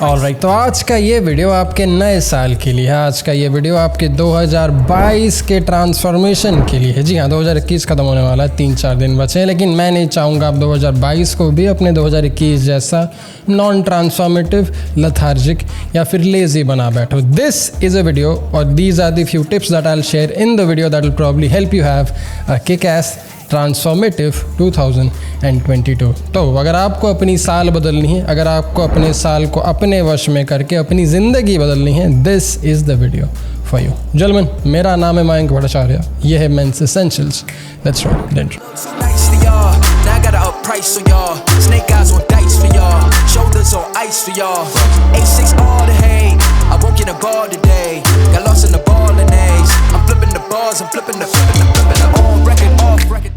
Alright, तो आज का ये वीडियो आपके नए साल के लिए है। आज का ये वीडियो आपके 2022 के ट्रांसफॉर्मेशन के लिए है। जी हाँ, 2021 खत्म होने वाला है, 3-4 दिन बचे हैं, लेकिन मैं नहीं चाहूँगा आप 2022 को भी अपने 2021 जैसा नॉन ट्रांसफॉर्मेटिव, लथार्जिक या फिर लेजी बना बैठो। दिस इज़ अ वीडियो और these are the few tips that I will share in the video that will probably help you have a kick ass transformative 2022। तो अगर आपको अपनी साल बदलनी है, अगर आपको अपने साल को अपने वश में करके अपनी ज़िंदगी बदलनी है, this is the video for you. जलमन, मेरा नाम है मयंक भट्टाचार्य, ये है men's essentials. Let's rock the intro.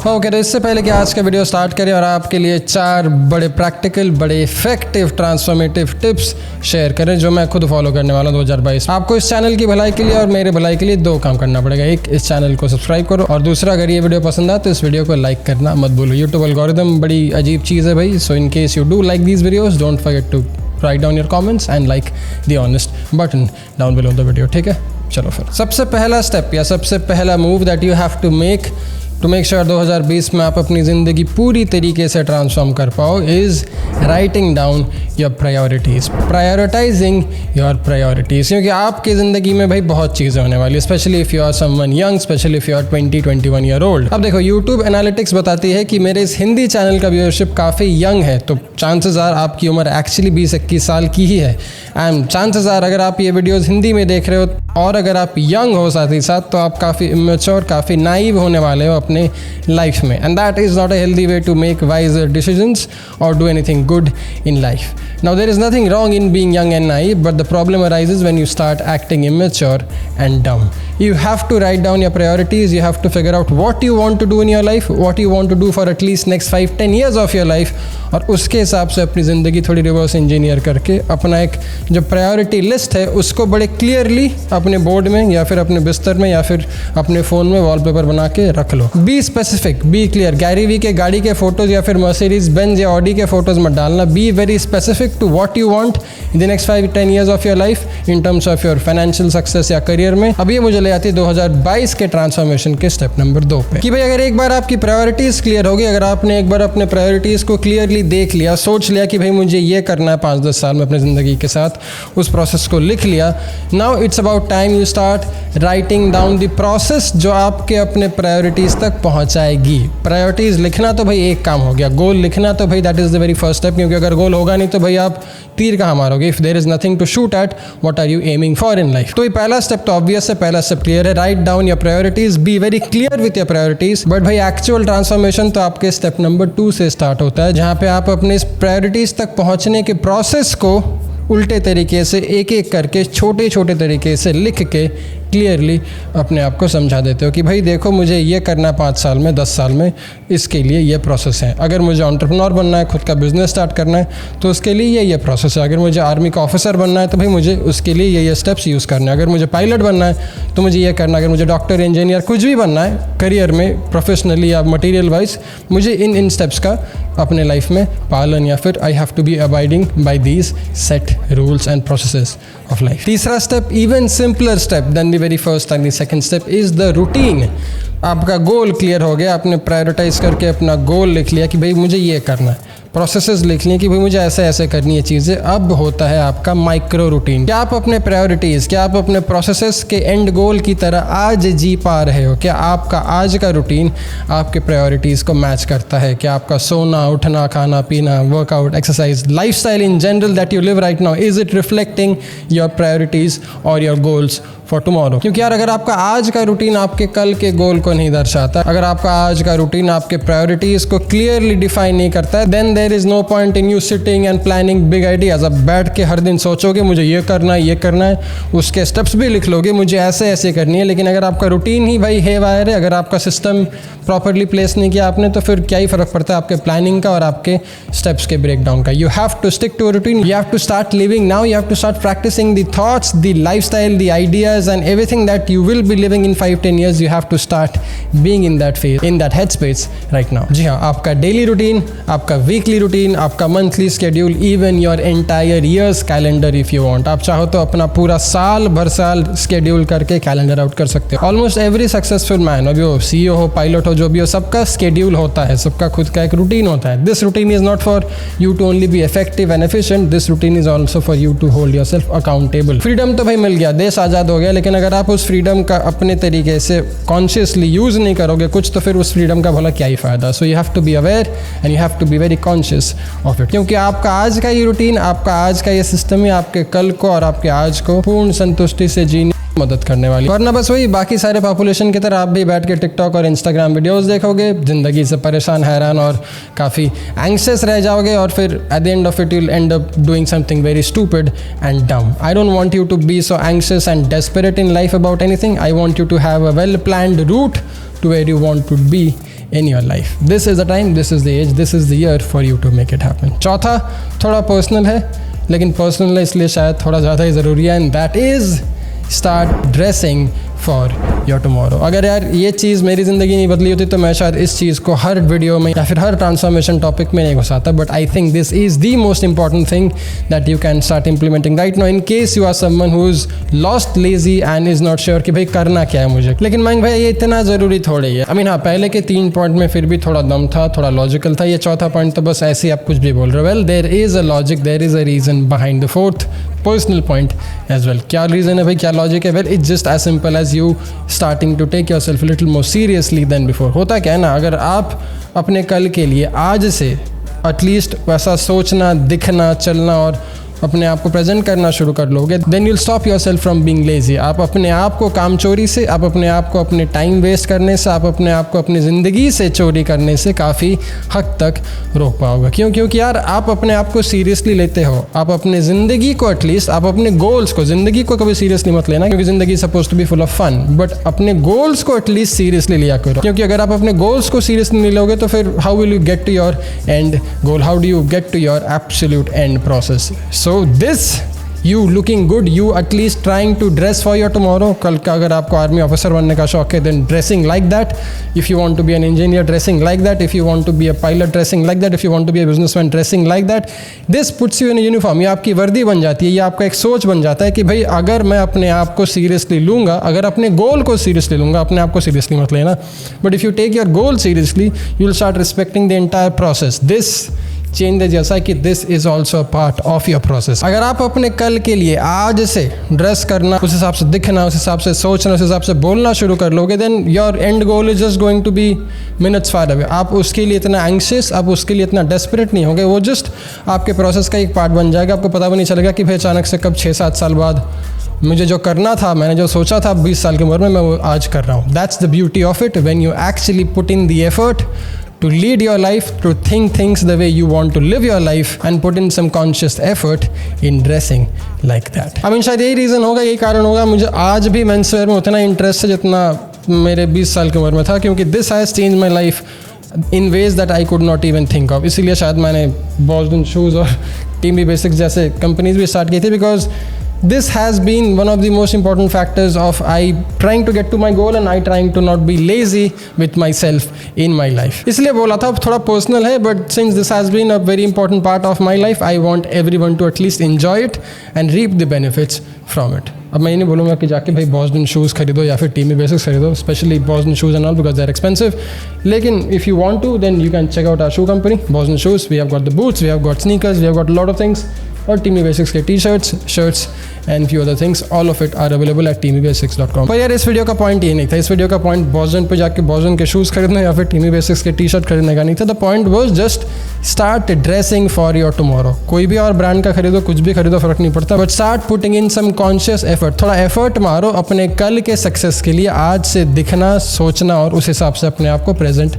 Okay, तो इससे पहले कि आज का वीडियो स्टार्ट करें और आपके लिए 4 बड़े प्रैक्टिकल, बड़े इफेक्टिव ट्रांसफॉर्मेटिव टिप्स शेयर करें जो मैं खुद फॉलो करने वाला हूं 2022। आपको इस चैनल की भलाई के लिए और मेरे भलाई के लिए 2 काम करना पड़ेगा। एक, इस चैनल को सब्सक्राइब करो, और दूसरा, अगर ये वीडियो पसंद आए तो इस वीडियो को लाइक करना मत भूलो। यूट्यूब एल्गोरिथम बड़ी अजीब चीज़ है भाई, so in case you do like these videos, don't forget to write down your comments and like the honest button down below the video. ठीक है, चलो फिर सबसे पहला स्टेप या सबसे पहला move that you have to make sure 2020 में आप अपनी ज़िंदगी पूरी तरीके से ट्रांसफॉर्म कर पाओ is writing down your priorities, prioritising your priorities. क्योंकि आपकी ज़िंदगी में भाई बहुत चीज़ें होने वाली है, specially if you are someone young, specially if you are 20-21 year old. अब देखो, यूट्यूब एनालिटिक्स बताती है कि मेरे इस हिंदी चैनल का व्यूअरशिप काफ़ी यंग है, तो चांसेस आर आपकी उम्र एक्चुअली 20-21 साल की ही है। एंड चांसेस आर अगर आप ये वीडियोज़ हिंदी में देख रहे हो और अगर आप यंग हो साथ ही साथ, तो आप काफ़ी इमेच्योर, काफ़ी नाइव होने वाले हो अपने लाइफ में, and that is not a healthy way to make wiser decisions और do anything good in life. Now there is nothing wrong in being young and naive, but the problem arises when you start acting immature and dumb. You have to write down your priorities. You have to figure out what you want to do in your life, what you want to do for at least next 5-10 years of your life, और उसके हिसाब से अपनी ज़िंदगी थोड़ी reverse engineer करके अपना एक जो प्रायोरिटी लिस्ट है उसको बड़े क्लियरली अपने बोर्ड में या फिर अपने बिस्तर में या फिर अपने फ़ोन में वॉलपेपर बना के रख लो। Be specific, be clear. Gary Vee के गाड़ी के फ़ोटोज़ या फिर मर्सिडीज बेंज या ऑडी के फ़ोटोज़ मत डालना। Be very specific to what you want in the next 5-10 years of your life in terms of your financial success या करियर में। अब ये मुझे ले आती है 2022 के ट्रांसफॉर्मेशन के स्टेप नंबर 2 पे, कि भाई अगर एक बार आपकी प्रायोरिटीज़ क्लियर होगी, अगर आपने एक बार अपने प्रायोरिटीज़ को क्लियरली देख लिया, सोच लिया कि भाई मुझे ये करना है 5-10 साल में अपनी ज़िंदगी के साथ, उस प्रोसेस को लिख लिया, now it's about time you start writing down the process जो आपके अपने प्रायोरिटीज़ तक पहुँचाएगी। प्रायोरिटीज़ लिखना तो भाई एक काम हो गया, गोल लिखना तो भाई that is the very first step, क्योंकि अगर गोल होगा नहीं तो भाई आप तीर कहाँ मारोगे। If there is nothing to shoot at, what are you aiming for in life. तो ये पहला स्टेप तो ऑब्वियस है, पहला स्टेप क्लियर है, write down your priorities, be very clear with your priorities. But भाई एक्चुअल ट्रांसफॉर्मेशन तो आपके स्टेप नंबर 2 से स्टार्ट होता है, जहाँ पे आप अपने इस प्रायोरिटीज़ तक पहुँचने के प्रोसेस को उल्टे तरीके से एक एक करके छोटे छोटे तरीके से लिख के क्लियरली अपने आप को समझा देते हो कि भाई देखो मुझे ये करना है 5 साल में, 10 साल में, इसके लिए ये प्रोसेस है। अगर मुझे एंटरप्रेन्योर बनना है, खुद का बिजनेस स्टार्ट करना है, तो उसके लिए ये प्रोसेस है। अगर मुझे आर्मी का ऑफिसर बनना है तो भाई मुझे उसके लिए ये स्टेप्स यूज़ करना है। अगर मुझे पायलट बनना है तो मुझे ये करना है। अगर मुझे डॉक्टर, इंजीनियर, कुछ भी बनना है करियर में, प्रोफेशनली या मटीरियल वाइज, मुझे इन स्टेप्स का अपने लाइफ में पालन या फिर I have to be abiding by these set rules and processes of life. तीसरा step, even simpler step then the very first and the second step, is the routine. आपका goal clear हो गया, आपने prioritise करके अपना गोल लिख लिया कि भाई मुझे ये करना है, प्रोसेसेस लिख लिए कि भाई मुझे ऐसे ऐसे करनी है चीज़ें। अब होता है आपका माइक्रो रूटीन। क्या आप अपने प्रायोरिटीज़, क्या आप अपने प्रोसेसेस के एंड गोल की तरह आज जी पा रहे हो? क्या आपका आज का रूटीन आपके प्रायोरिटीज़ को मैच करता है? क्या आपका सोना, उठना, खाना पीना, workout, exercise, lifestyle in general that you live right now, is it reflecting your priorities और योर गोल्स फॉर टुमारो? क्योंकि यार अगर आपका आज का रूटीन आपके कल के गोल को नहीं दर्शाता, अगर आपका आज का रूटीन आपके प्रायोरिटीज़ को क्लियरली डिफाइन नहीं करता है, then there is no point in you sitting and planning big ideas. अब बैठ के हर दिन सोचोगे मुझे ये करना है, ये करना है, उसके स्टेप्स भी लिख लोगे मुझे ऐसे ऐसे करनी है, लेकिन अगर आपका रूटीन ही भाई है वायर है, अगर आपका सिस्टम प्रॉपरली प्लेस नहीं किया आपने, तो फिर क्या ही फ़र्क पड़ता है आपके प्लानिंग का और आपके स्टेप्स के ब्रेकडाउन का। You have to stick to routine, you have to start living now, you have to start practising the thoughts, the lifestyle, the ideas, years and everything that you will be living in 5-10 years, you have to start being in that phase, in that headspace right now. जी हाँ, आपका daily routine, आपका weekly routine, आपका monthly schedule, even your entire years calendar if you want. आप चाहो तो अपना पूरा साल भर साल स्केड्यूल करके कैलेंडर आउट कर सकते हो. ऑलमोस्ट एवरी सक्सेसफुल मैन, अभी वो CEO हो, पायलट हो, जो भी हो, सबका स्केड्यूल होता है, सबका खुद का एक रूटीन होता है. This routine is not for you to only be effective and efficient, this routine is also for you to hold yourself accountable. Freedom तो भाई मिल गया, देश आज़ाद हो गया, लेकिन अगर आप उस फ्रीडम का अपने तरीके से कॉन्शियसली यूज़ नहीं करोगे कुछ, तो फिर उस फ्रीडम का भला क्या ही फ़ायदा. So you have to be aware and you have to be very conscious of it, क्योंकि आपका आज का ये रूटीन, आपका आज का ये सिस्टम ही आपके कल को और आपके आज को पूर्ण संतुष्टि से जीने मदद करने वाली. वरना बस वही बाकी सारे पॉपुलेशन की तरह आप भी बैठ के टिकटॉक और इंस्टाग्राम वीडियोस देखोगे, ज़िंदगी से परेशान, हैरान और काफ़ी एंग्शियस रह जाओगे, और फिर at the end of it you will end up doing something very stupid and dumb. I don't want you to be so anxious and desperate in life about anything. I want you to have a well planned route to where you want to be in your life. This is the time, this is the age, this is the year for you to make it happen. चौथा थोड़ा personal है, लेकिन personal है इसलिए शायद थोड़ा ज़्यादा ही ज़रूरी है, and that is start dressing for your tomorrow. अगर यार ये चीज़ मेरी ज़िंदगी नहीं बदली होती तो मैं शायद इस चीज़ को हर वीडियो में या फिर हर ट्रांसफॉर्मेशन टॉपिक में नहीं घुसाता. But I think this is the most important thing that you can start implementing right now in case you are someone who is lost, lazy and is not sure कि भाई करना क्या है मुझे. लेकिन मयंक भाई ये इतना ज़रूरी थोड़े ही है. आई मीन हाँ, पहले के 3 पॉइंट में फिर भी थोड़ा दम था, थोड़ा लॉजिकल था. ये चौथा पॉइंट तो बस ऐसे ही आप कुछ भी बोल रहे हो. Well, there is a logic, there is a reason behind the fourth personal point as well. क्या रीज़न है भाई, क्या लॉजिक है? Well, it's just as simple as you starting to take yourself little more seriously then before. होता क्या है ना, अगर आप अपने कल के लिए आज से एटलीस्ट वैसा सोचना, दिखना, चलना और अपने आप को प्रेजेंट करना शुरू कर लोगे, then you'll stop yourself from being lazy. आप अपने आप को काम चोरी से, आप अपने आप को अपने टाइम वेस्ट करने से, आप अपने आप को अपनी ज़िंदगी से चोरी करने से काफ़ी हद तक रोक पाओगे. क्यों? क्योंकि यार आप अपने आप को सीरियसली लेते हो. आप अपने ज़िंदगी को एटलीस्ट, आप अपने गोल्स को, ज़िंदगी को कभी सीरियसली मत लेना, क्योंकि ज़िंदगी suppose to be full of fun, but अपने गोल्स को एटलीस्ट सीरियसली लिया करो. क्योंकि अगर आप अपने गोल्स को सीरियसली नहीं लोगे तो फिर how will you get to your end goal, how do you get to your absolute end process. So this you looking good, you at least trying to dress for your tomorrow. कल का अगर आपको army officer बनने का शौक है, then dressing like that. If you want to be an engineer, dressing like that. If you want to be a pilot, dressing like that. If you want to be a businessman, dressing like that. This puts you in a uniform. ये आपकी वर्दी बन जाती है, ये आपका एक सोच बन जाता है कि भाई अगर मैं अपने आप को सीरियसली लूँगा, अगर अपने गोल को सीरियसली लूँगा, अपने आप को सीरियसली मत लेना. But if you take your goal seriously, you will start respecting the entire process. This change जैसा कि this is also part of your process. अगर आप अपने कल के लिए आज से ड्रेस करना, उस हिसाब से दिखना, उस हिसाब से सोचना, उस हिसाब से बोलना शुरू कर लोगे, then your end goal is just going to be minutes far away. आप उसके लिए इतना एंग्शियस, आप उसके लिए इतना डेस्परेट नहीं होगे, वो जस्ट आपके प्रोसेस का एक पार्ट बन जाएगा. आपको पता भी नहीं चलेगा कि भाई अचानक से कब 6-7 साल बाद मुझे जो करना था, मैंने जो सोचा था 20 साल की उम्र में, मैं वो आज कर रहा हूँ. That's the beauty of it, when you actually put in the effort to lead your life, to think things the way you want to live your life and put in some conscious effort in dressing like that. I mean, शायद यही reason होगा, यही कारण होगा मुझे आज भी men's wear में उतना इंटरेस्ट है जितना मेरे 20 साल की उम्र में था, क्योंकि this has change my life in ways that I could not even think of. इसीलिए शायद मैंने बॉस्टन शूज़ और टीमी बेसिक्स जैसे कंपनीज भी स्टार्ट की थी, because this has been one of the most important factors of I trying to get to my goal and I trying to not be lazy with myself in my life. इसलिए बोला था, थोड़ा personal है, but since this has been a very important part of my life, I want everyone to at least enjoy it and reap the benefits from it. अब मैं ये नहीं बोलूँगा कि जाके भाई बॉस्टन शूज़ खरीदो या फिर टीमी बेसिक्स खरीदो, specially Boston shoes and all, because they are expensive. लेकिन if you want to, then you can check out our shoe company Boston shoes. We have got the boots, we have got sneakers, we have got lot of things. और Teamy basics के t-shirts, shirts and few other things, all of it are available at teamybasics.com. पर यार इस video का point ये नहीं था. इस वीडियो का पॉइंट बॉस्टन पे जाके बॉस्टन के शूज़ खरीदना या फिर टीमी बेसिक्स के टी-शर्ट खरीदने का नहीं था. The point was just start dressing for your tomorrow. कोई भी और ब्रांड का खरीदो, कुछ भी खरीदो, फर्क नहीं पड़ता, but start putting in some conscious effort. थोड़ा एफर्ट मारो अपने कल के सक्सेस के लिए, आज से दिखना, सोचना और उस हिसाब से अपने आप को प्रेजेंट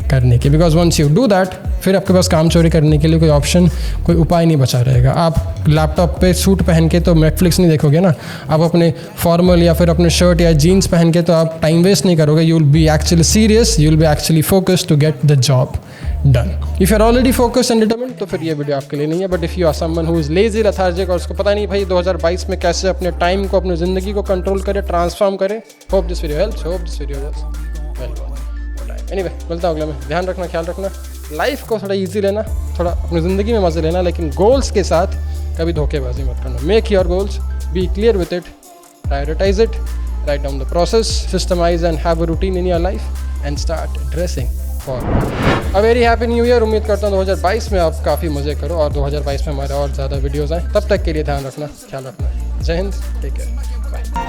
करने की. Because once you do that, फिर आपके पास काम चोरी करने के लिए कोई ऑप्शन, कोई उपाय नहीं बचा रहेगा. आप लैपटॉप पे सूट पहन के तो नेटफ्लिक्स नहीं देखोगे ना. आप अपने फॉर्मल या फिर अपने शर्ट या जीन्स पहन के तो आप टाइम वेस्ट नहीं करोगे. You will be actually serious, you will be actually focused to get the job done. If you are already focused and determined तो फिर ये वीडियो आपके लिए नहीं है। But if you are someone who is lazy, lethargic और उसको पता नहीं भाई 2022 में कैसे अपने टाइम को, अपनी ज़िंदगी को कंट्रोल करे, ट्रांसफॉर्म करे, hope this video helps, hope this video was anyway. मिलता हूँ अगले में। ध्यान रखना, ख्याल रखना, लाइफ को थोड़ा ईजी लेना, थोड़ा अपनी ज़िंदगी में मज़े लेना, लेकिन गोल्स के साथ कभी धोखेबाजी मत करना। Make your goals, be clear with it, prioritise it, write down the process, systemize and have a routine in your life and start dressing for a very happy new year। उम्मीद करता हूँ 2022 में आप काफ़ी मज़े करो और 2022 में हमारे और ज़्यादा वीडियोज़ आएँ। तब तक के लिए ध्यान रखना, ख्याल रखना। जय हिंद, टेक केयर, बाय।